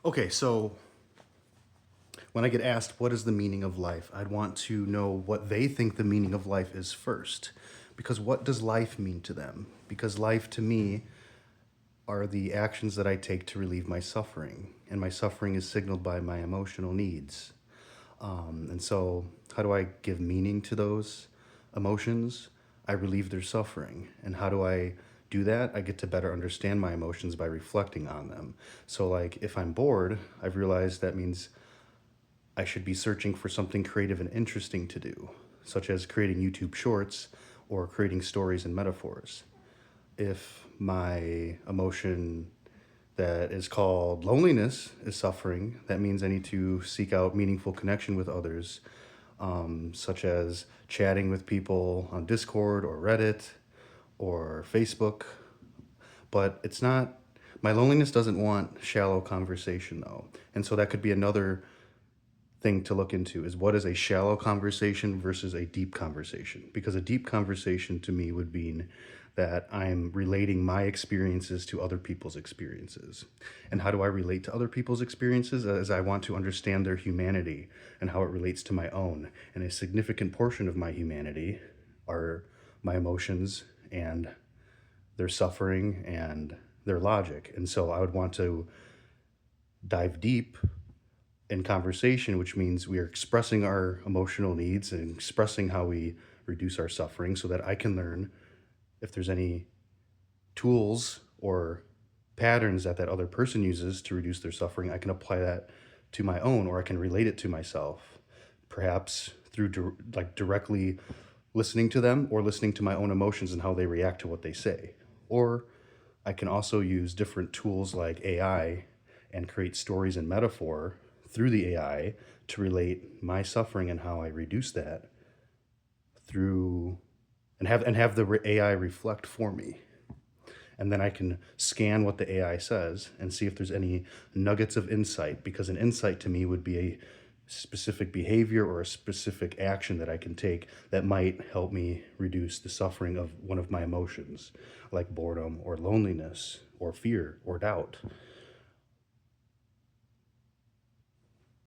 Okay, so when I get asked what is the meaning of life, I'd want to know what they think the meaning of life is first. Because what does life mean to them? Because life to me are the actions that I take to relieve my suffering, and my suffering is signaled by my emotional needs. And so, how do I give meaning to those emotions? I relieve their suffering. And how do I do that? I get to better understand my emotions by reflecting on them. So, like, if I'm bored, I've realized that means I should be searching for something creative and interesting to do, such as creating YouTube shorts or creating stories and metaphors. If my emotion that is called loneliness is suffering, that means I need to seek out meaningful connection with others, such as chatting with people on Discord or Reddit or Facebook. But it's not, my loneliness doesn't want shallow conversation though. And so that could be another thing to look into is what is a shallow conversation versus a deep conversation. Because a deep conversation to me would mean that I'm relating my experiences to other people's experiences. And how do I relate to other people's experiences? As I want to understand their humanity and how it relates to my own. And a significant portion of my humanity are my emotions and their suffering and their logic. And so I would want to dive deep in conversation, which means we are expressing our emotional needs and expressing how we reduce our suffering so that I can learn if there's any tools or patterns that that other person uses to reduce their suffering. I can apply that to my own, or I can relate it to myself, perhaps through directly listening to them or listening to my own emotions and how they react to what they say. Or I can also use different tools like AI and create stories and metaphor through the AI to relate my suffering and how I reduce that through and have the AI reflect for me. And then I can scan what the AI says and see if there's any nuggets of insight, because an insight to me would be a specific behavior or a specific action that I can take that might help me reduce the suffering of one of my emotions, like boredom or loneliness or fear or doubt.